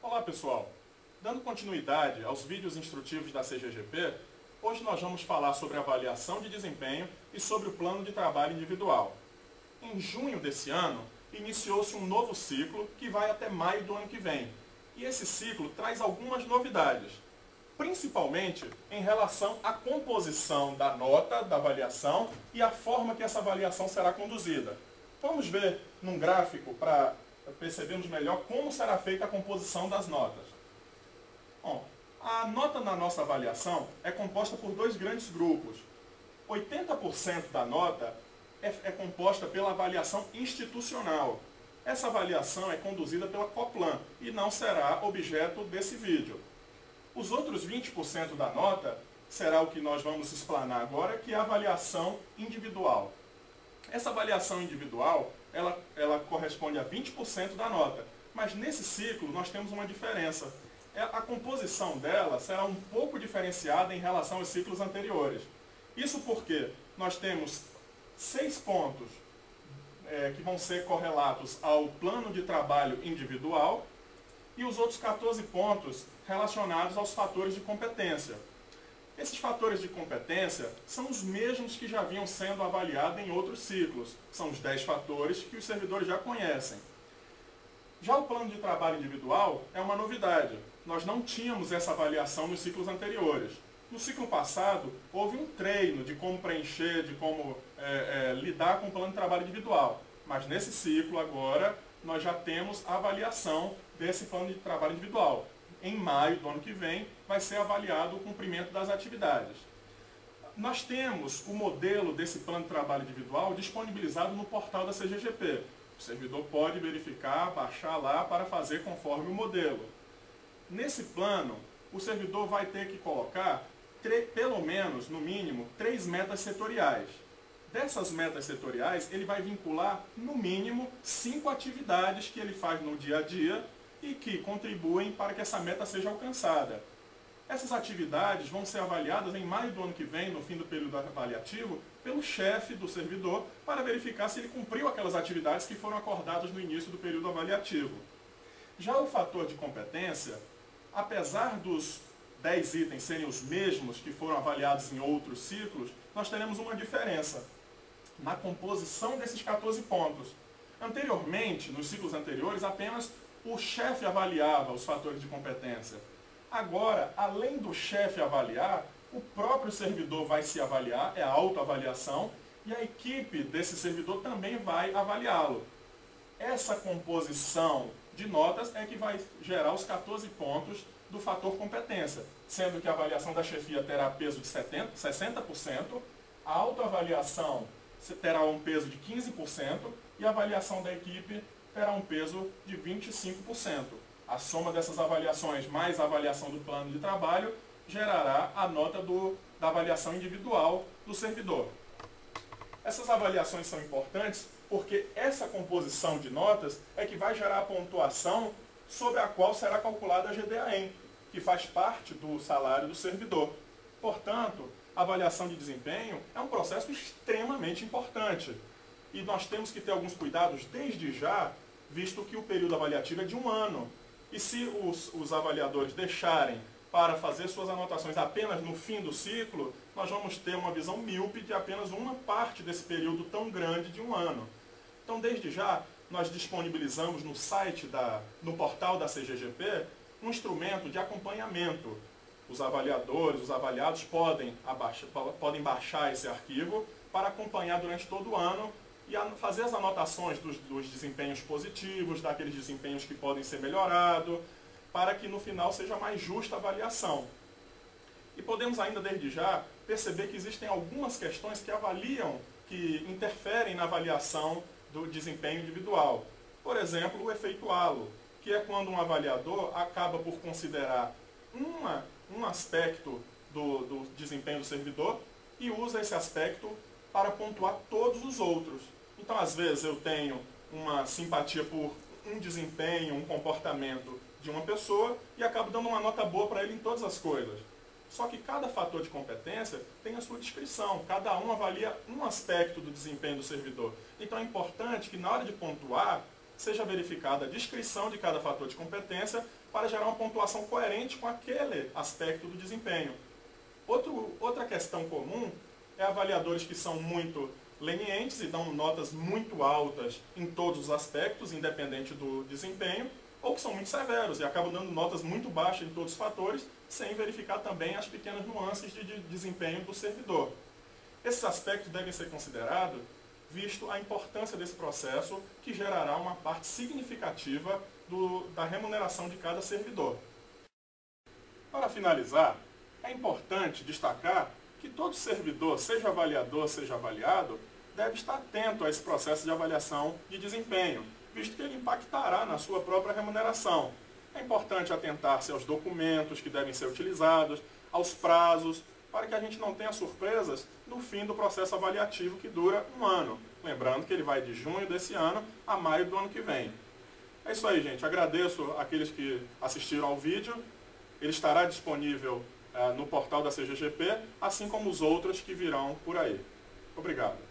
Olá pessoal, dando continuidade aos vídeos instrutivos da CGGP, hoje nós vamos falar sobre avaliação de desempenho e sobre o plano de trabalho individual. Em junho desse ano, iniciou-se um novo ciclo que vai até maio do ano que vem. E esse ciclo traz algumas novidades, principalmente em relação à composição da nota da avaliação e a forma que essa avaliação será conduzida. Vamos ver num gráfico para percebermos melhor como será feita a composição das notas. Bom, a nota na nossa avaliação é composta por dois grandes grupos. 80% da nota é composta pela avaliação institucional. Essa avaliação é conduzida pela Coplan e não será objeto desse vídeo. Os outros 20% da nota será o que nós vamos explanar agora, que é a avaliação individual. Essa avaliação individual, ela corresponde a 20% da nota, mas nesse ciclo nós temos uma diferença. A composição dela será um pouco diferenciada em relação aos ciclos anteriores. Isso porque nós temos 6 pontos que vão ser correlatos ao plano de trabalho individual e os outros 14 pontos relacionados aos fatores de competência. Esses fatores de competência são os mesmos que já vinham sendo avaliados em outros ciclos. São os 10 fatores que os servidores já conhecem. Já o plano de trabalho individual é uma novidade. Nós não tínhamos essa avaliação nos ciclos anteriores. No ciclo passado, houve um treino de como preencher, de como lidar com o plano de trabalho individual. Mas nesse ciclo agora, nós já temos a avaliação desse plano de trabalho individual. Em maio do ano que vem, vai ser avaliado o cumprimento das atividades. Nós temos o modelo desse plano de trabalho individual disponibilizado no portal da CGGP. O servidor pode verificar, baixar lá para fazer conforme o modelo. Nesse plano, o servidor vai ter que colocar, pelo menos, no mínimo, 3 metas setoriais. Dessas metas setoriais, ele vai vincular, no mínimo, 5 atividades que ele faz no dia a dia e que contribuem para que essa meta seja alcançada. Essas atividades vão ser avaliadas em maio do ano que vem, no fim do período avaliativo, pelo chefe do servidor, para verificar se ele cumpriu aquelas atividades que foram acordadas no início do período avaliativo. Já o fator de competência, apesar dos 10 itens serem os mesmos que foram avaliados em outros ciclos, nós teremos uma diferença na composição desses 14 pontos. Anteriormente, nos ciclos anteriores, apenas o chefe avaliava os fatores de competência. Agora, além do chefe avaliar, o próprio servidor vai se avaliar, é a autoavaliação, e a equipe desse servidor também vai avaliá-lo. Essa composição de notas é que vai gerar os 14 pontos do fator competência, sendo que a avaliação da chefia terá peso de 60%, a autoavaliação terá um peso de 15% e a avaliação da equipe terá um peso de 25%. A soma dessas avaliações mais a avaliação do plano de trabalho gerará a nota da avaliação individual do servidor. Essas avaliações são importantes porque essa composição de notas é que vai gerar a pontuação sobre a qual será calculada a GDAEM, que faz parte do salário do servidor. Portanto, a avaliação de desempenho é um processo extremamente importante. E nós temos que ter alguns cuidados desde já, visto que o período avaliativo é de 1 ano. E se os avaliadores deixarem para fazer suas anotações apenas no fim do ciclo, nós vamos ter uma visão míope de apenas uma parte desse período tão grande de 1 ano. Então, desde já, nós disponibilizamos no site, no portal da CGGP, um instrumento de acompanhamento. Os avaliadores, os avaliados podem baixar esse arquivo para acompanhar durante todo o ano e fazer as anotações dos desempenhos positivos, daqueles desempenhos que podem ser melhorados, para que no final seja mais justa a avaliação. E podemos ainda, desde já, perceber que existem algumas questões que interferem na avaliação do desempenho individual. Por exemplo, o efeito halo, que é quando um avaliador acaba por considerar um aspecto do desempenho do servidor e usa esse aspecto para pontuar todos os outros. Então, às vezes, eu tenho uma simpatia por um desempenho, um comportamento de uma pessoa e acabo dando uma nota boa para ele em todas as coisas. Só que cada fator de competência tem a sua descrição, cada um avalia um aspecto do desempenho do servidor. Então é importante que na hora de pontuar, seja verificada a descrição de cada fator de competência para gerar uma pontuação coerente com aquele aspecto do desempenho. Outra questão comum é avaliadores que são muito lenientes e dão notas muito altas em todos os aspectos, independente do desempenho, ou que são muito severos e acabam dando notas muito baixas em todos os fatores, sem verificar também as pequenas nuances de desempenho do servidor. Esses aspectos devem ser considerados, visto a importância desse processo, que gerará uma parte significativa da remuneração de cada servidor. Para finalizar, é importante destacar que todo servidor, seja avaliador, seja avaliado, deve estar atento a esse processo de avaliação de desempenho, visto que ele impactará na sua própria remuneração. É importante atentar-se aos documentos que devem ser utilizados, aos prazos, para que a gente não tenha surpresas no fim do processo avaliativo que dura 1 ano. Lembrando que ele vai de junho desse ano a maio do ano que vem. É isso aí, gente. Agradeço àqueles que assistiram ao vídeo. Ele estará disponível no portal da CGGP, assim como os outros que virão por aí. Obrigado.